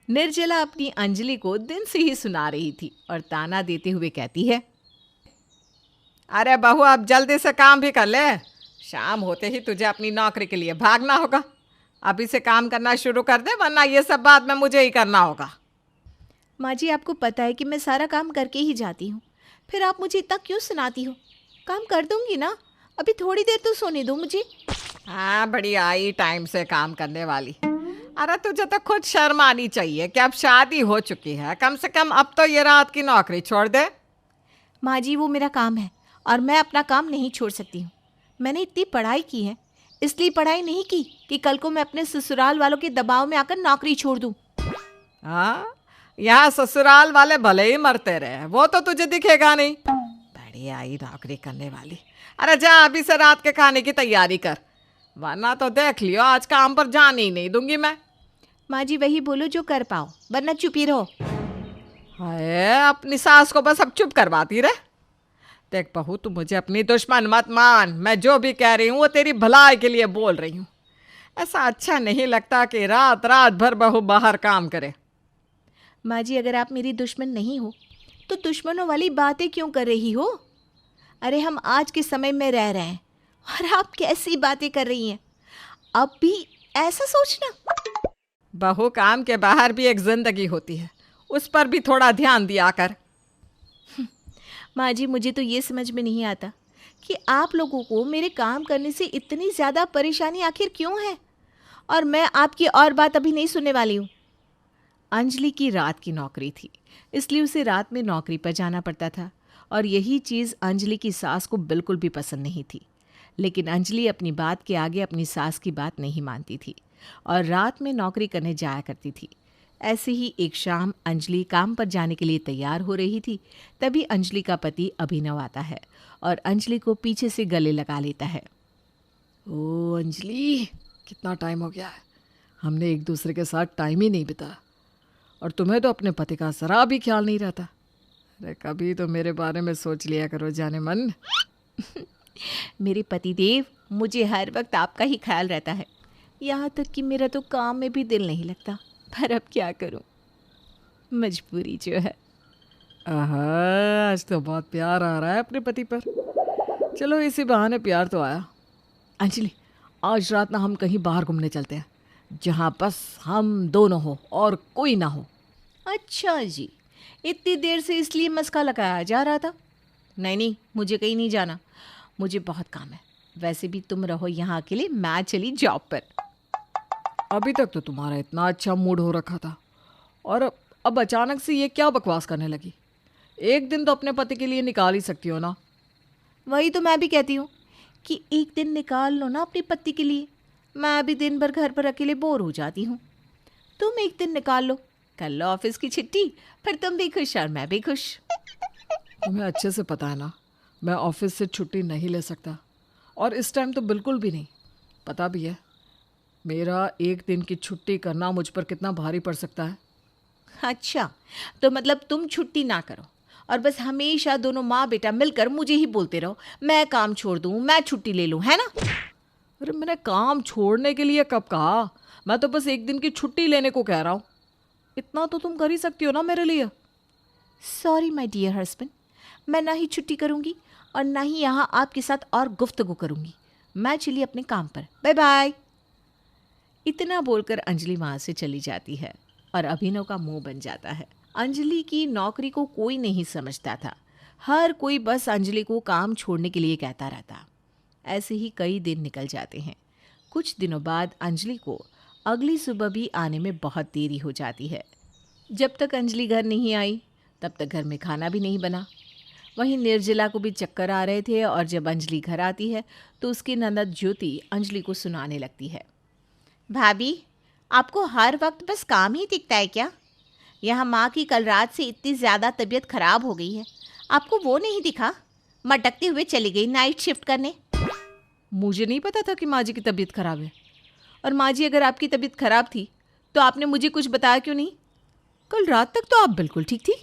निर्जला अपनी अंजलि को दिन से ही सुना रही थी और ताना देते हुए कहती है, अरे बहू, अब जल्दी से काम भी कर ले। शाम होते ही तुझे अपनी नौकरी के लिए भागना होगा। अभी से काम करना शुरू कर दे, वरना ये सब बाद में मुझे ही करना होगा। माँ जी, आपको पता है कि मैं सारा काम करके ही जाती हूँ, फिर आप मुझे इतना क्यों सुनाती हो? काम कर दूंगी ना, अभी थोड़ी देर तो सोने दो मुझे। हाँ, बड़ी आई टाइम से काम करने वाली। अरे तुझे तो खुद शर्म आनी चाहिए कि अब शादी हो चुकी है। कम से कम अब तो ये रात की नौकरी छोड़ दे। माँ जी, वो मेरा काम है और मैं अपना काम नहीं छोड़ सकती हूँ। मैंने इतनी पढ़ाई की है, इसलिए पढ़ाई नहीं की कि कल को मैं अपने ससुराल वालों के दबाव में आकर नौकरी छोड़ दूँ। हाँ, यहाँ ससुराल वाले भले ही मरते रहे, वो तो तुझे दिखेगा नहीं। बड़ी आई नौकरी करने वाली। अरे जा, अभी से रात के खाने की तैयारी कर, वरना तो देख लियो आज काम पर जाने ही नहीं दूंगी मैं। माँ जी, वही बोलो जो कर पाओ, वरना चुप ही रहो। हाय, अपनी सास को बस अब चुप करवाती रहे। देख बहू, तू मुझे अपनी दुश्मन मत मान। मैं जो भी कह रही हूँ वो तेरी भलाई के लिए बोल रही हूँ। ऐसा अच्छा नहीं लगता कि रात रात भर बहू बाहर काम करे। माँ जी, अगर आप मेरी दुश्मन नहीं हो तो दुश्मनों वाली बातें क्यों कर रही हो? अरे हम आज के समय में रह रहे हैं और आप कैसी बातें कर रही हैं? अब भी ऐसा सोचना। बहू, काम के बाहर भी एक जिंदगी होती है, उस पर भी थोड़ा ध्यान दिया कर। माँ जी, मुझे तो ये समझ में नहीं आता कि आप लोगों को मेरे काम करने से इतनी ज़्यादा परेशानी आखिर क्यों है, और मैं आपकी और बात अभी नहीं सुनने वाली हूँ। अंजलि की रात की नौकरी थी, इसलिए उसे रात में नौकरी पर जाना पड़ता था और यही चीज़ अंजलि की सास को बिल्कुल भी पसंद नहीं थी। लेकिन अंजलि अपनी बात के आगे अपनी सास की बात नहीं मानती थी और रात में नौकरी करने जाया करती थी। ऐसे ही एक शाम अंजलि काम पर जाने के लिए तैयार हो रही थी, तभी अंजलि का पति अभिनव आता है और अंजलि को पीछे से गले लगा लेता है। ओ अंजलि, कितना टाइम हो गया है, हमने एक दूसरे के साथ टाइम ही नहीं बिताया। और तुम्हें तो अपने पति का जरा भी ख्याल नहीं रहता। अरे कभी तो मेरे बारे में सोच लिया करो जाने मन। मेरे पतिदेव, मुझे हर वक्त आपका ही ख्याल रहता है, यहाँ तक कि मेरा तो काम में भी दिल नहीं लगता, पर अब क्या करूँ, मजबूरी जो है। आहा, आज तो बहुत प्यार आ रहा है अपने पति पर। चलो इसी बहाने प्यार तो आया। अंजलि, आज रात ना हम कहीं बाहर घूमने चलते हैं, जहाँ बस हम दोनों हो और कोई ना हो। अच्छा जी, इतनी देर से इसलिए मस्का लगाया जा रहा था? नहीं नहीं, मुझे कहीं नहीं जाना, मुझे बहुत काम है। वैसे भी तुम रहो यहाँ अकेले, मैं चली जॉब पर। अभी तक तो तुम्हारा इतना अच्छा मूड हो रखा था, और अब अचानक से ये क्या बकवास करने लगी? एक दिन तो अपने पति के लिए निकाल ही सकती हो ना। वही तो मैं भी कहती हूँ कि एक दिन निकाल लो ना अपने पति के लिए। मैं भी दिन भर घर पर अकेले बोर हो जाती हूँ। तुम एक दिन निकाल लो, कर लो ऑफिस की छुट्टी, फिर तुम भी खुश और मैं भी खुश। तुम्हें अच्छे से पता है ना, मैं ऑफिस से छुट्टी नहीं ले सकता, और इस टाइम तो बिल्कुल भी नहीं। पता भी है मेरा एक दिन की छुट्टी करना मुझ पर कितना भारी पड़ सकता है। अच्छा, तो मतलब तुम छुट्टी ना करो और बस हमेशा दोनों माँ बेटा मिलकर मुझे ही बोलते रहो, मैं काम छोड़ दूँ, मैं छुट्टी ले लूँ, है ना? अरे मैंने काम छोड़ने के लिए कब कहा? मैं तो बस एक दिन की छुट्टी लेने को कह रहा हूँ। इतना तो तुम कर ही सकती हो ना मेरे लिए। सॉरी माय डियर हस्बैंड, मैं ना ही छुट्टी करूँगी और ना ही यहाँ आपके साथ और गुफ्तगू करूँगी। मैं चली अपने काम पर, बाय बाय। इतना बोलकर अंजलि वहाँ से चली जाती है और अभिनव का मुंह बन जाता है। अंजलि की नौकरी को कोई नहीं समझता था, हर कोई बस अंजलि को काम छोड़ने के लिए कहता रहता। ऐसे ही कई दिन निकल जाते हैं। कुछ दिनों बाद अंजलि को अगली सुबह भी आने में बहुत देरी हो जाती है। जब तक अंजलि घर नहीं आई तब तक घर में खाना भी नहीं बना। वहीं निर्जला को भी चक्कर आ रहे थे और जब अंजलि घर आती है तो उसकी ननद ज्योति अंजलि को सुनाने लगती है। भाभी, आपको हर वक्त बस काम ही दिखता है क्या? यहाँ माँ की कल रात से इतनी ज़्यादा तबीयत खराब हो गई है, आपको वो नहीं दिखा? मटकते हुए चली गई नाइट शिफ्ट करने। मुझे नहीं पता था कि माँ जी की तबीयत खराब है। और माँ जी, अगर आपकी तबीयत खराब थी तो आपने मुझे कुछ बताया क्यों नहीं? कल रात तक तो आप बिल्कुल ठीक थी।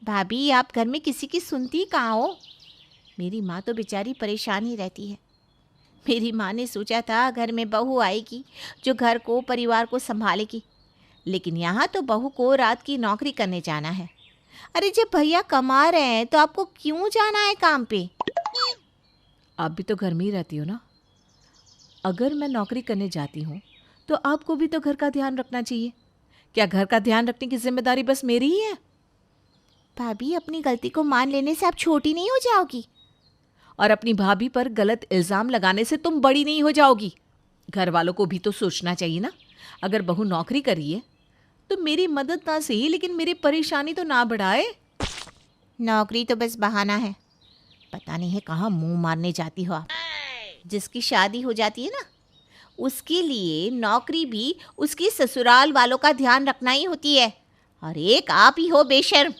भाभी, आप घर में किसी की सुनती कहाँ हो? मेरी माँ तो बेचारी परेशान ही रहती है। मेरी माँ ने सोचा था घर में बहू आएगी जो घर को परिवार को संभालेगी, लेकिन यहाँ तो बहू को रात की नौकरी करने जाना है। अरे जब भैया कमा रहे हैं तो आपको क्यों जाना है काम पे? आप भी तो घर में ही रहती हो ना। अगर मैं नौकरी करने जाती हूँ तो आपको भी तो घर का ध्यान रखना चाहिए। क्या घर का ध्यान रखने की जिम्मेदारी बस मेरी ही है? भाभी, अपनी गलती को मान लेने से आप छोटी नहीं हो जाओगी। और अपनी भाभी पर गलत इल्ज़ाम लगाने से तुम बड़ी नहीं हो जाओगी। घर वालों को भी तो सोचना चाहिए ना। अगर बहू नौकरी कर रही है तो मेरी मदद ना सही, लेकिन मेरी परेशानी तो ना बढ़ाए। नौकरी तो बस बहाना है। पता नहीं है कहाँ मुंह मारने जाती हो आप। जिसकी शादी हो जाती है ना, उसके लिए नौकरी भी उसकी ससुराल वालों का ध्यान रखना ही होती है। और एक आप ही हो बेशर्म।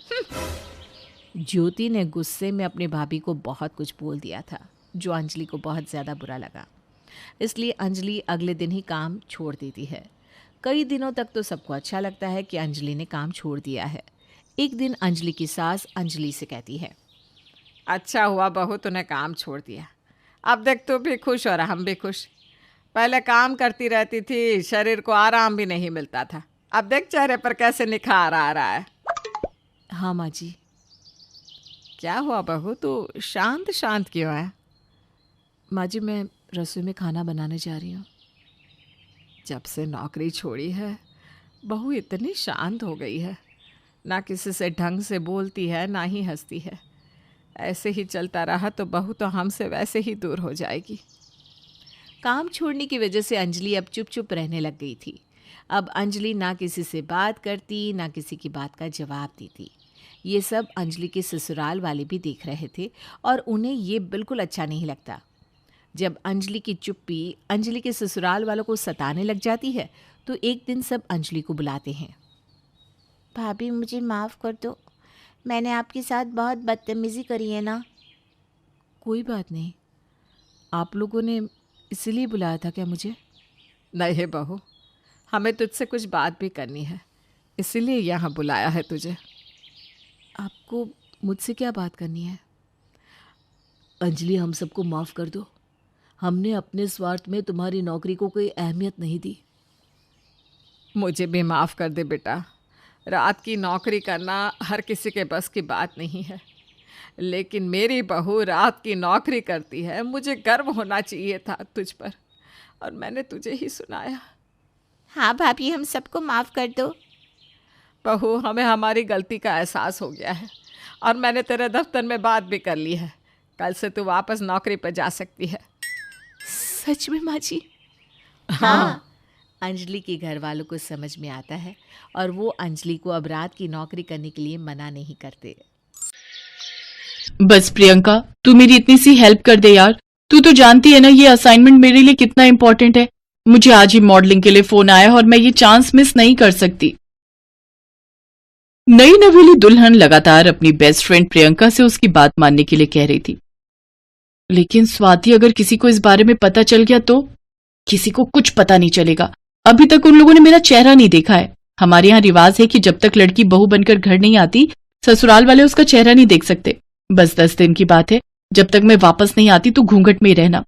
ज्योति ने गुस्से में अपनी भाभी को बहुत कुछ बोल दिया था, जो अंजलि को बहुत ज़्यादा बुरा लगा। इसलिए अंजलि अगले दिन ही काम छोड़ देती है। कई दिनों तक तो सबको अच्छा लगता है कि अंजलि ने काम छोड़ दिया है। एक दिन अंजलि की सास अंजलि से कहती है, अच्छा हुआ बहू तूने काम छोड़ दिया। अब देख तू भी खुश और हम भी खुश। पहले काम करती रहती थी, शरीर को आराम भी नहीं मिलता था। अब देख चेहरे पर कैसे निखार आ रहा है। हाँ माँ जी। क्या हुआ बहू, तू शांत शांत क्यों है? माँ जी, मैं रसोई में खाना बनाने जा रही हूँ। जब से नौकरी छोड़ी है बहू इतनी शांत हो गई है। ना किसी से ढंग से बोलती है, ना ही हंसती है। ऐसे ही चलता रहा तो बहू तो हमसे वैसे ही दूर हो जाएगी। काम छोड़ने की वजह से अंजलि अब चुप चुप रहने लग गई थी। अब अंजलि ना किसी से बात करती, ना किसी की बात का जवाब देती। ये सब अंजलि के ससुराल वाले भी देख रहे थे और उन्हें ये बिल्कुल अच्छा नहीं लगता। जब अंजलि की चुप्पी अंजलि के ससुराल वालों को सताने लग जाती है तो एक दिन सब अंजलि को बुलाते हैं। भाभी, मुझे माफ़ कर दो। मैंने आपके साथ बहुत बदतमीज़ी करी है ना। कोई बात नहीं। आप लोगों ने इसीलिए बुलाया था क्या मुझे? नहीं बहू, हमें तुझसे कुछ बात भी करनी है, इसीलिए यहाँ बुलाया है तुझे। आपको मुझसे क्या बात करनी है? अंजलि, हम सबको माफ़ कर दो। हमने अपने स्वार्थ में तुम्हारी नौकरी को कोई अहमियत नहीं दी। मुझे भी माफ़ कर दे बेटा। रात की नौकरी करना हर किसी के बस की बात नहीं है, लेकिन मेरी बहू रात की नौकरी करती है। मुझे गर्व होना चाहिए था तुझ पर, और मैंने तुझे ही सुनाया। हाँ भाभी, हम सबको माफ़ कर दो। बहू, हमें हमारी गलती का एहसास हो गया है और मैंने तेरे दफ्तर में बात भी कर ली है। कल से तू वापस नौकरी पर जा सकती है। सच में माँ जी? हाँ। अंजलि के घर वालों को समझ में आता है और वो अंजलि को अब रात की नौकरी करने के लिए मना नहीं करते। बस प्रियंका, तू मेरी इतनी सी हेल्प कर दे यार। तू तो जानती है ना ये असाइनमेंट मेरे लिए कितना इंपॉर्टेंट है। मुझे आज ही मॉडलिंग के लिए फोन आया और मैं ये चांस मिस नहीं कर सकती। नई नवेली दुल्हन लगातार अपनी बेस्ट फ्रेंड प्रियंका से उसकी बात मानने के लिए कह रही थी, लेकिन स्वाति अगर किसी को इस बारे में पता चल गया तो? किसी को कुछ पता नहीं चलेगा। अभी तक उन लोगों ने मेरा चेहरा नहीं देखा है। हमारे यहाँ रिवाज है कि जब तक लड़की बहू बनकर घर नहीं आती, ससुराल वाले उसका चेहरा नहीं देख सकते। बस 10 दिन की बात है, जब तक मैं वापस नहीं आती तो घूंघट में ही रहना।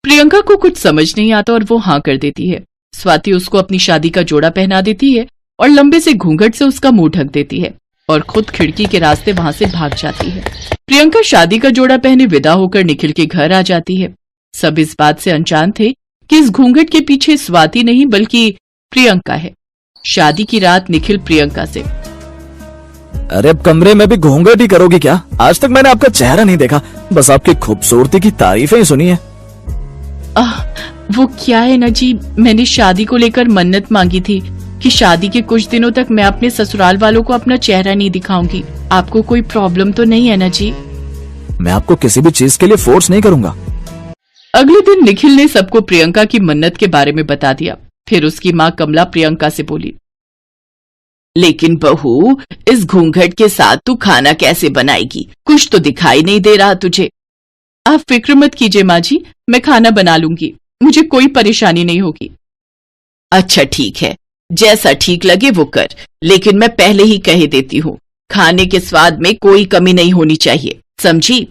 प्रियंका को कुछ समझ नहीं आता और वो हाँ कर देती है। स्वाति उसको अपनी शादी का जोड़ा पहना देती है और लंबे से घूंघट से उसका मुंह ढक देती है और खुद खिड़की के रास्ते वहां से भाग जाती है। प्रियंका शादी का जोड़ा पहने विदा होकर निखिल के घर आ जाती है। सब इस बात से अनजान थे कि इस घूंघट के पीछे स्वाति नहीं बल्कि प्रियंका है। शादी की रात निखिल प्रियंका से, अरे अब कमरे में भी घूंघट ही करोगी क्या? आज तक मैंने आपका चेहरा नहीं देखा, बस आपकी खूबसूरती की तारीफें ही सुनी है। वो क्या है ना जी, मैंने शादी को लेकर मन्नत मांगी थी कि शादी के कुछ दिनों तक मैं अपने ससुराल वालों को अपना चेहरा नहीं दिखाऊंगी। आपको कोई प्रॉब्लम तो नहीं है ना जी? मैं आपको किसी भी चीज के लिए फोर्स नहीं करूंगा। अगले दिन निखिल ने सबको प्रियंका की मन्नत के बारे में बता दिया। फिर उसकी माँ कमला प्रियंका से बोली, लेकिन बहू, इस घूंघट के साथ तू खाना कैसे बनाएगी? कुछ तो दिखाई नहीं दे रहा तुझे। आप फिक्र मत कीजिए माँ जी, मैं खाना बना लूंगी, मुझे कोई परेशानी नहीं होगी। अच्छा ठीक है, जैसा ठीक लगे वो कर, लेकिन मैं पहले ही कह देती हूँ, खाने के स्वाद में कोई कमी नहीं होनी चाहिए, समझी?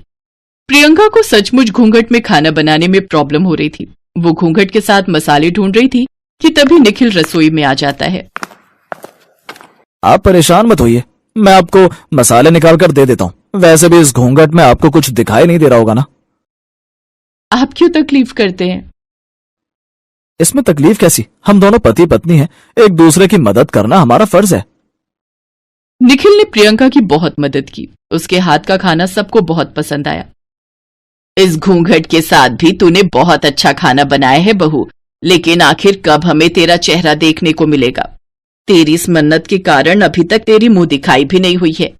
प्रियंका को सचमुच घूंघट में खाना बनाने में प्रॉब्लम हो रही थी। वो घूंघट के साथ मसाले ढूंढ रही थी कि तभी निखिल रसोई में आ जाता है। आप परेशान मत होइए, मैं आपको मसाले निकाल कर दे देता हूँ। वैसे भी इस घूंघट में आपको कुछ दिखाई नहीं दे रहा होगा ना। आप क्यों तकलीफ करते हैं? इसमें तकलीफ कैसी, हम दोनों पति पत्नी हैं, एक दूसरे की मदद करना हमारा फर्ज है। निखिल ने प्रियंका की बहुत मदद की। उसके हाथ का खाना सबको बहुत पसंद आया। इस घूंघट के साथ भी तूने बहुत अच्छा खाना बनाया है बहू, लेकिन आखिर कब हमें तेरा चेहरा देखने को मिलेगा? तेरी इस मन्नत के कारण अभी तक तेरी मुंह दिखाई भी नहीं हुई है।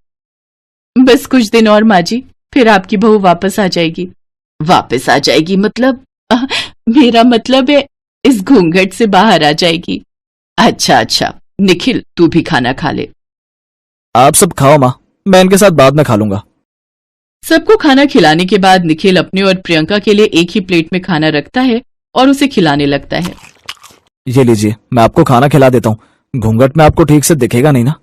बस कुछ दिन और माँ जी, फिर आपकी बहू वापस आ जाएगी। वापस आ जाएगी मतलब? मेरा मतलब है इस घूंघट से बाहर आ जाएगी। अच्छा, निखिल तू भी खाना खा ले। आप सब खाओ माँ, मैं इनके साथ बाद में खा लूंगा। सबको खाना खिलाने के बाद निखिल अपने और प्रियंका के लिए एक ही प्लेट में खाना रखता है और उसे खिलाने लगता है। ये लीजिए, मैं आपको खाना खिला देता हूँ, घूंघट में आपको ठीक से दिखेगा नहीं ना।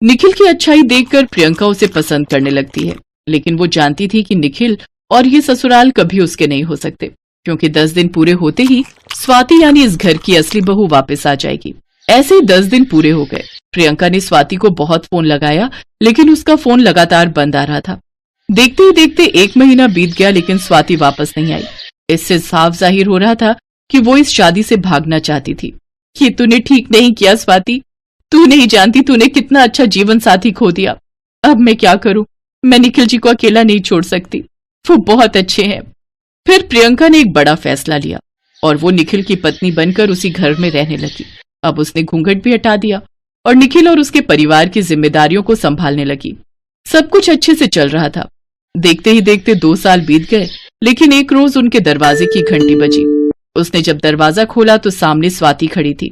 निखिल की अच्छाई देखकर प्रियंका उसे पसंद करने लगती है, लेकिन वो जानती थी कि निखिल और ये ससुराल कभी उसके नहीं हो सकते, क्योंकि 10 दिन पूरे होते ही स्वाति यानी इस घर की असली बहू वापस आ जाएगी। ऐसे ही 10 दिन पूरे हो गए। प्रियंका ने स्वाति को बहुत फोन लगाया, लेकिन उसका फोन लगातार बंद आ रहा था। देखते ही देखते 1 महीना बीत गया, लेकिन स्वाति वापस नहीं आई। इससे साफ जाहिर हो रहा था कि वो इस शादी से भागना चाहती थी। ये तूने ठीक नहीं किया स्वाति, तू नहीं जानती तूने कितना अच्छा जीवन साथी खो दिया। अब मैं क्या करूं? मैं निखिल जी को अकेला नहीं छोड़ सकती, वो बहुत अच्छे हैं। फिर प्रियंका ने एक बड़ा फैसला लिया और वो निखिल की पत्नी बनकर उसी घर में रहने लगी। अब उसने घूंघट भी हटा दिया और निखिल और उसके परिवार की जिम्मेदारियों को संभालने लगी। सब कुछ अच्छे से चल रहा था। देखते ही देखते 2 साल बीत गए, लेकिन एक रोज उनके दरवाजे की घंटी बजी। उसने जब दरवाजा खोला तो सामने स्वाति खड़ी थी।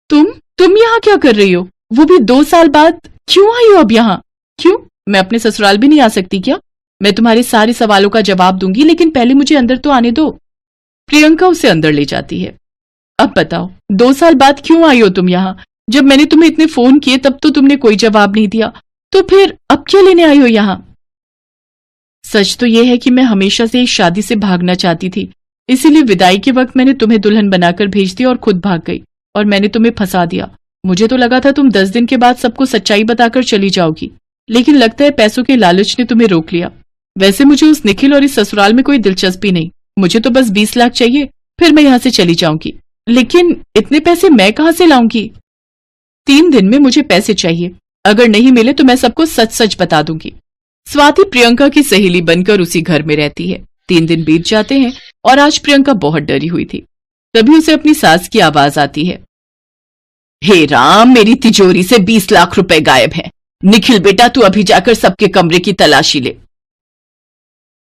तुम यहाँ क्या कर रही हो? वो भी 2 साल बाद? क्यों आई हो अब यहाँ? क्यों? मैं अपने ससुराल भी नहीं आ सकती क्या? मैं तुम्हारे सारे सवालों का जवाब दूंगी, लेकिन पहले मुझे अंदर तो आने दो। प्रियंका उसे अंदर ले जाती है। अब बताओ, 2 साल बाद क्यों आई हो तुम यहाँ? जब मैंने तुम्हें इतने फोन किए तब तो तुमने कोई जवाब नहीं दिया, तो फिर अब क्या लेने आई हो यहाँ? सच तो यह है कि मैं हमेशा से इस शादी से भागना चाहती थी, इसीलिए विदाई के वक्त मैंने तुम्हें दुल्हन बनाकर भेज दिया और खुद भाग गई, और मैंने तुम्हें फंसा दिया। मुझे तो लगा था तुम 10 दिन के बाद सबको सच्चाई बताकर चली जाओगी, लेकिन लगता है पैसों के लालच ने तुम्हें रोक लिया। वैसे मुझे उस निखिल और इस ससुराल में कोई दिलचस्पी नहीं, मुझे तो बस 20 लाख चाहिए, फिर मैं यहाँ से चली जाऊंगी। लेकिन इतने पैसे मैं कहाँ से लाऊंगी? 3 दिन में मुझे पैसे चाहिए, अगर नहीं मिले तो मैं सबको सच सच बता दूंगी। स्वाति प्रियंका की सहेली बनकर उसी घर में रहती है। 3 दिन बीत जाते हैं और आज प्रियंका बहुत डरी हुई थी। तभी उसे अपनी सास की आवाज आती है। हे राम, मेरी तिजोरी से 20 लाख रुपए गायब हैं। निखिल बेटा, तू अभी जाकर सबके कमरे की तलाशी ले।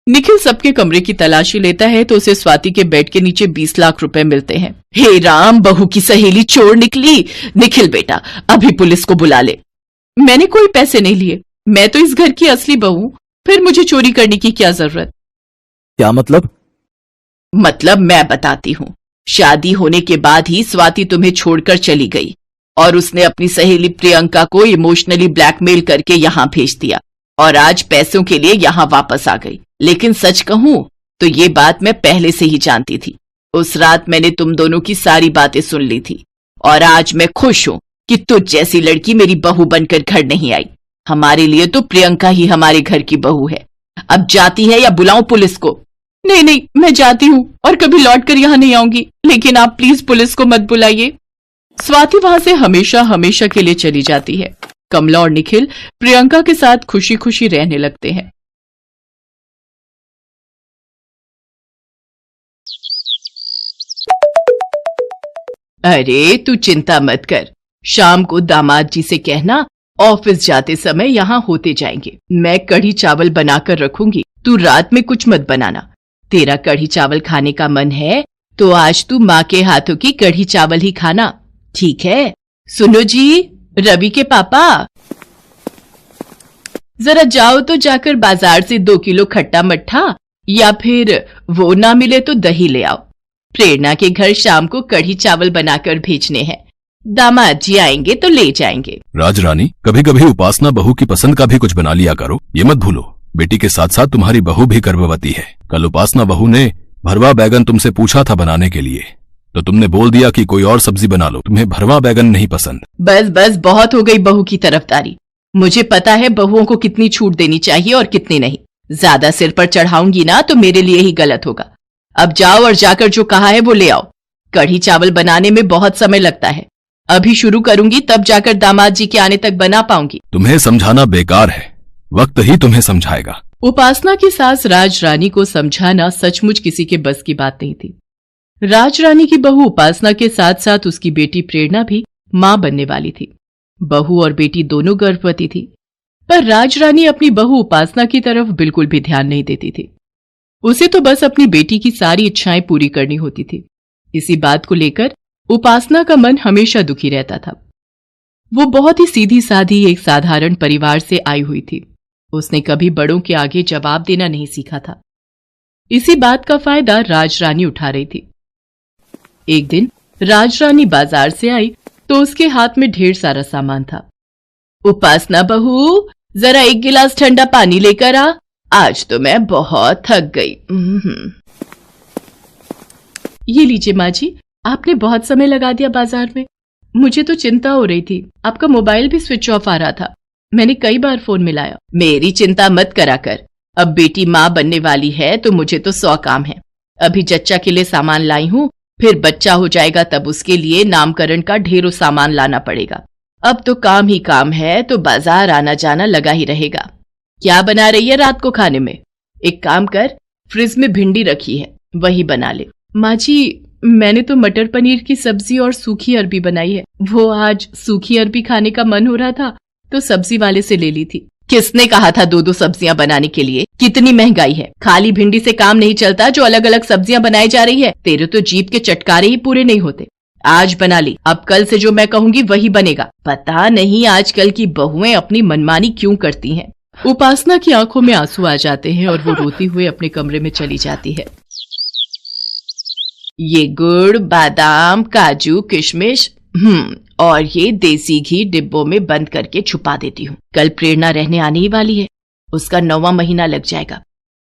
निखिल सबके कमरे की तलाशी लेता है तो उसे स्वाति के बेड के नीचे 20 लाख रुपए मिलते हैं। हे राम, बहू की सहेली चोर निकली। निखिल बेटा, अभी पुलिस को बुला ले। मैंने कोई पैसे नहीं लिए, मैं तो इस घर की असली बहू, फिर मुझे चोरी करने की क्या जरूरत? क्या मतलब? मतलब मैं बताती हूँ। शादी होने के बाद ही स्वाति तुम्हें छोड़कर चली गई और उसने अपनी सहेली प्रियंका को इमोशनली ब्लैकमेल करके यहाँ भेज दिया और आज पैसों के लिए यहाँ वापस आ गई। लेकिन सच कहूं तो ये बात मैं पहले से ही जानती थी। उस रात मैंने तुम दोनों की सारी बातें सुन ली थी और आज मैं खुश हूं कि तुझ जैसी लड़की मेरी बहू बनकर घर नहीं आई। हमारे लिए तो प्रियंका ही हमारे घर की बहू है। अब जाती है या बुलाऊं पुलिस को? नहीं नहीं, मैं जाती हूँ और कभी लौट कर यहाँ नहीं आऊंगी, लेकिन आप प्लीज पुलिस को मत बुलाइए। स्वाति वहां से हमेशा हमेशा के लिए चली जाती है। कमला और निखिल प्रियंका के साथ खुशी खुशी रहने लगते हैं। अरे तू चिंता मत कर, शाम को दामाद जी से कहना ऑफिस जाते समय यहाँ होते जाएंगे। मैं कढ़ी चावल बनाकर रखूंगी, तू रात में कुछ मत बनाना। तेरा कढ़ी चावल खाने का मन है तो आज तू माँ के हाथों की कढ़ी चावल ही खाना, ठीक है? सुनो जी, रवि के पापा, जरा जाओ तो जाकर बाजार से 2 किलो खट्टा मट्ठा या फिर वो ना मिले तो दही ले आओ। प्रेरणा के घर शाम को कढ़ी चावल बनाकर भेजने हैं। दामाद जी आएंगे तो ले जाएंगे। राजरानी, कभी कभी उपासना बहू की पसंद का भी कुछ बना लिया करो। ये मत भूलो, बेटी के साथ साथ तुम्हारी बहू भी गर्भवती है। कल उपासना बहू ने भरवा बैगन तुमसे पूछा था बनाने के लिए। तो तुमने बोल दिया कि कोई और सब्जी बना लो, तुम्हें भरवा बैगन नहीं पसंद। बस बस बहुत हो गई बहू की तरफदारी। मुझे पता है बहुओं को कितनी छूट देनी चाहिए और कितनी नहीं। ज्यादा सिर पर चढ़ाऊंगी ना तो मेरे लिए ही गलत होगा। अब जाओ और जाकर जो कहा है वो ले आओ। कढ़ी चावल बनाने में बहुत समय लगता है। अभी शुरू करूंगी तब जाकर दामाद जी के आने तक बना पाऊंगी। तुम्हें समझाना बेकार है, वक्त ही तुम्हें समझाएगा। उपासना की सास राज रानी को समझाना सचमुच किसी के बस की बात नहीं थी। राज रानी की बहू उपासना के साथ साथ उसकी बेटी प्रेरणा भी मां बनने वाली थी। बहू और बेटी दोनों गर्भवती थी, पर राज रानी अपनी बहू उपासना की तरफ बिल्कुल भी ध्यान नहीं देती थी। उसे तो बस अपनी बेटी की सारी इच्छाएं पूरी करनी होती थी। इसी बात को लेकर उपासना का मन हमेशा दुखी रहता था। वो बहुत ही सीधी साधी एक साधारण परिवार से आई हुई थी। उसने कभी बड़ों के आगे जवाब देना नहीं सीखा था। इसी बात का फायदा राज रानी उठा रही थी। एक दिन राज रानी बाजार से आई तो उसके हाथ में ढेर सारा सामान था। उपासना बहू, जरा एक गिलास ठंडा पानी लेकर आ, आज तो मैं बहुत थक गई। ये लीजिए माँ जी, आपने बहुत समय लगा दिया बाजार में। मुझे तो चिंता हो रही थी, आपका मोबाइल भी स्विच ऑफ आ रहा था। मैंने कई बार फोन मिलाया। मेरी चिंता मत करा कर, अब बेटी माँ बनने वाली है तो मुझे तो 100 काम है। अभी जच्चा के लिए सामान लाई हूँ, फिर बच्चा हो जाएगा तब उसके लिए नामकरण का ढेरों सामान लाना पड़ेगा। अब तो काम ही काम है तो बाजार आना जाना लगा ही रहेगा। क्या बना रही है रात को खाने में? एक काम कर, फ्रिज में भिंडी रखी है, वही बना ले। माँ जी, मैंने तो मटर पनीर की सब्जी और सूखी अरबी बनाई है। वो आज सूखी अरबी खाने का मन हो रहा था तो सब्जी वाले से ले ली थी। किसने कहा था 2-2 सब्जियां बनाने के लिए? कितनी महंगाई है, खाली भिंडी से काम नहीं चलता जो अलग अलग सब्जियां बनाई जा रही है। तेरे तो जीभ के चटकारे ही पूरे नहीं होते। आज बना ली, अब कल से जो मैं कहूंगी वही बनेगा। पता नहीं आजकल की बहुएं अपनी मनमानी क्यों करती हैं। उपासना की आंखों में आंसू आ जाते हैं और वो रोती हुए अपने कमरे में चली जाती है। ये गुड़, बादाम, काजू, किशमिश और ये देसी घी डिब्बों में बंद करके छुपा देती हूँ। कल प्रेरणा रहने आने ही वाली है, उसका 9वां महीना लग जाएगा।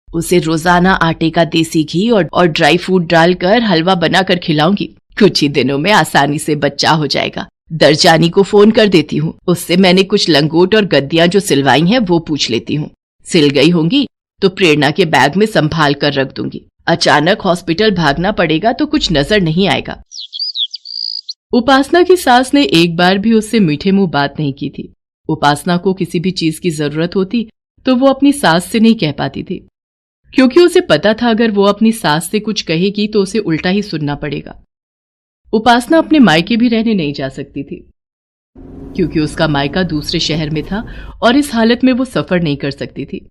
उसे रोजाना आटे का देसी घी और ड्राई फ्रूट डालकर हलवा बनाकर खिलाऊंगी। कुछ ही दिनों में आसानी से बच्चा हो जाएगा। दरजानी को फोन कर देती हूँ, उससे मैंने कुछ लंगोट और गद्दियां जो सिलवाई हैं वो पूछ लेती हूँ। सिल गई होंगी तो प्रेरणा के बैग में संभाल कर रख दूंगी। अचानक हॉस्पिटल भागना पड़ेगा तो कुछ नजर नहीं आएगा। उपासना की सास ने एक बार भी उससे मीठे मुंह बात नहीं की थी। उपासना को किसी भी चीज की जरूरत होती तो वो अपनी सास से नहीं कह पाती थी, क्योंकि उसे पता था अगर वो अपनी सास से कुछ कहेगी तो उसे उल्टा ही सुनना पड़ेगा। उपासना अपने मायके भी रहने नहीं जा सकती थी, क्योंकि उसका मायका दूसरे शहर में था और इस हालत में वो सफर नहीं कर सकती थी।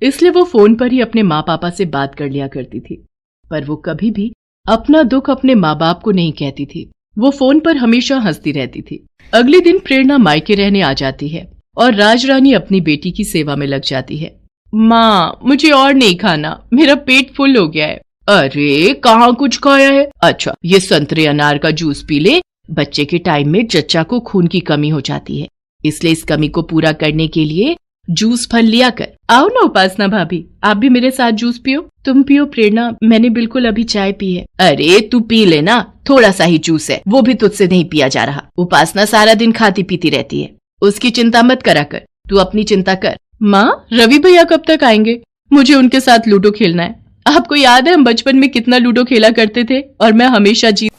इसलिए वो फोन पर ही अपने माँ पापा से बात कर लिया करती थी, पर वो कभी भी अपना दुख अपने माँ बाप को नहीं कहती थी। वो फोन पर हमेशा हंसती रहती थी। अगले दिन प्रेरणा मायके रहने आ जाती है और राज रानी अपनी बेटी की सेवा में लग जाती है। माँ, मुझे और नहीं खाना, मेरा पेट फुल हो गया है। अरे कहाँ कुछ खाया है? अच्छा, ये संतरे अनार का जूस पी ले। बच्चे के टाइम में जच्चा को खून की कमी हो जाती है, इसलिए इस कमी को पूरा करने के लिए जूस फल लिया कर। आओ ना उपासना भाभी, आप भी मेरे साथ जूस पियो। तुम पियो प्रेरणा, मैंने बिल्कुल अभी चाय पी है। अरे तू पी लेना, थोड़ा सा ही जूस है, वो भी तुझसे नहीं पिया जा रहा। उपासना सारा दिन खाती पीती रहती है, उसकी चिंता मत करा कर, तू अपनी चिंता कर। माँ, रवि भैया कब तक आएंगे? मुझे उनके साथ लूडो खेलना है। आपको याद है हम बचपन में कितना लूडो खेला करते थे और मैं हमेशा जीत।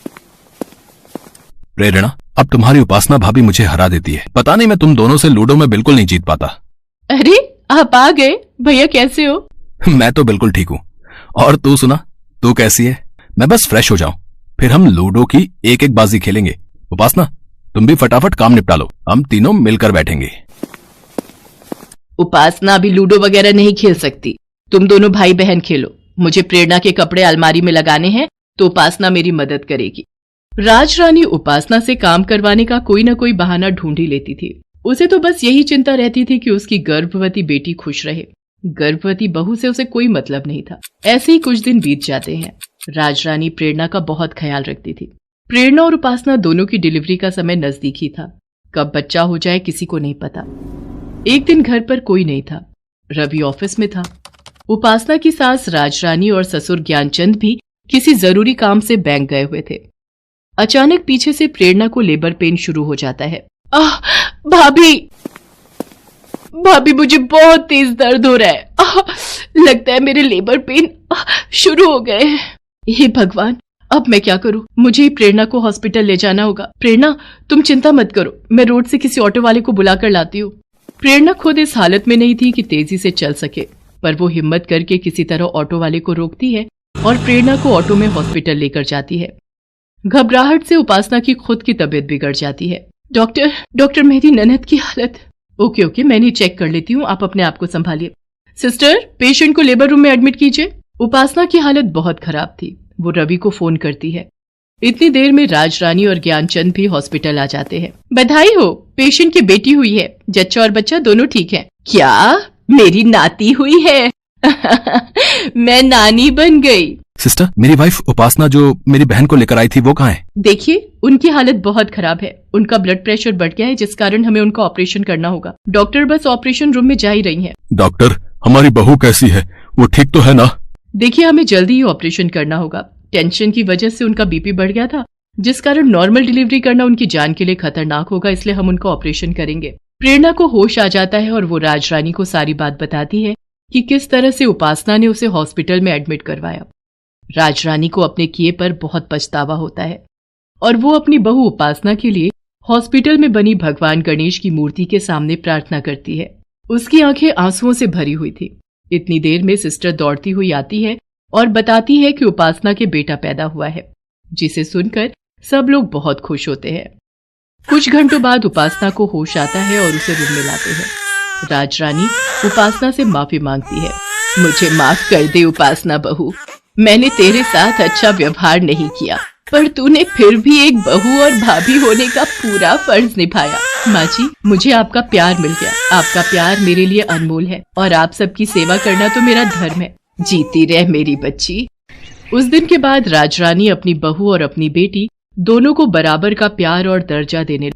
प्रेरणा, अब तुम्हारी उपासना भाभी मुझे हरा देती है। पता नहीं मैं तुम दोनों से लूडो में बिल्कुल नहीं जीत पाता। अरे आप आ गए भैया, कैसे हो? मैं तो बिल्कुल ठीक हूँ। और तू सुना, तू कैसी है? मैं बस फ्रेश हो जाऊं, फिर हम लूडो की एक एक बाजी खेलेंगे। उपासना, तुम भी फटाफट काम निपटा लो, हम तीनों मिलकर बैठेंगे। उपासना अभी लूडो वगैरह नहीं खेल सकती, तुम दोनों भाई बहन खेलो। मुझे प्रेरणा के कपड़े अलमारी में लगाने हैं तो उपासना मेरी मदद करेगी। राज रानी उपासना से काम करवाने का कोई न कोई बहाना ढूंढ ही लेती थी। उसे तो बस यही चिंता रहती थी कि उसकी गर्भवती बेटी खुश रहे। गर्भवती बहू से उसे कोई मतलब नहीं था। ऐसे ही कुछ दिन बीत जाते हैं। राज रानी प्रेरणा का बहुत ख्याल रखती थी। प्रेरणा और उपासना दोनों की डिलीवरी का समय नजदीक ही था। कब बच्चा हो जाए किसी को नहीं पता। एक दिन घर पर कोई नहीं था, रवि ऑफिस में था। उपासना की सास राज रानी और ससुर ज्ञानचंद भी किसी जरूरी काम से बैंक गए हुए थे। अचानक पीछे से प्रेरणा को लेबर पेन शुरू हो जाता है। आह भाभी, भाभी मुझे बहुत तेज दर्द हो रहा है। लगता है मेरे लेबर पेन शुरू हो गए हैं। हे भगवान, अब मैं क्या करूं? मुझे ही प्रेरणा को हॉस्पिटल ले जाना होगा। प्रेरणा, तुम चिंता मत करो, मैं रोड से किसी ऑटो वाले को बुलाकर लाती हूँ। प्रेरणा खुद इस हालत में नहीं थी कि तेजी से चल सके, पर वो हिम्मत करके किसी तरह ऑटो वाले को रोकती है और प्रेरणा को ऑटो में हॉस्पिटल लेकर जाती है। घबराहट से उपासना की खुद की तबीयत बिगड़ जाती है। डॉक्टर मेरी ननद की हालत। ओके, मैं चेक कर लेती हूँ, आप अपने आप को संभालिए। सिस्टर, पेशेंट को लेबर रूम में एडमिट कीजिए। उपासना की हालत बहुत खराब थी। वो रवि को फोन करती है। इतनी देर में राजरानी और ज्ञानचंद भी हॉस्पिटल आ जाते हैं। बधाई हो, पेशेंट की बेटी हुई है। जच्चा और बच्चा दोनों ठीक हैं। क्या मेरी नाती हुई है? मैं नानी बन गई। सिस्टर, मेरी वाइफ उपासना जो मेरी बहन को लेकर आई थी वो कहाँ है? देखिए, उनकी हालत बहुत खराब है। उनका ब्लड प्रेशर बढ़ गया है, जिस कारण हमें उनका ऑपरेशन करना होगा। डॉक्टर बस ऑपरेशन रूम में जा ही रही हैं। डॉक्टर, हमारी बहू कैसी है? वो ठीक तो है ना? देखिए, हमें जल्दी ही ऑपरेशन करना होगा। टेंशन की वजह से उनका बीपी बढ़ गया था, जिस कारण नॉर्मल डिलीवरी करना उनकी जान के लिए खतरनाक होगा, इसलिए हम उनका ऑपरेशन करेंगे। प्रेरणा को होश आ जाता है और वो राजरानी को सारी बात बताती है कि किस तरह से उपासना ने उसे हॉस्पिटल में एडमिट करवाया। राजरानी को अपने किए पर बहुत पछतावा होता है और वो अपनी बहू उपासना के लिए हॉस्पिटल में बनी भगवान गणेश की मूर्ति के सामने प्रार्थना करती है। उसकी आंखें आंसुओं से भरी हुई थी। इतनी देर में सिस्टर दौड़ती हुई आती है और बताती है कि उपासना के बेटा पैदा हुआ है, जिसे सुनकर सब लोग बहुत खुश होते हैं। कुछ घंटों बाद उपासना को होश आता है और उसे रूम में लाते हैं। राजरानी उपासना से माफी मांगती है। मुझे माफ कर दे उपासना बहू, मैंने तेरे साथ अच्छा व्यवहार नहीं किया, पर तूने फिर भी एक बहू और भाभी होने का पूरा फर्ज निभाया। माँ जी, मुझे आपका प्यार मिल गया। आपका प्यार मेरे लिए अनमोल है और आप सबकी सेवा करना तो मेरा धर्म है। जीती रह मेरी बच्ची। उस दिन के बाद राजरानी अपनी बहू और अपनी बेटी दोनों को बराबर का प्यार और दर्जा देने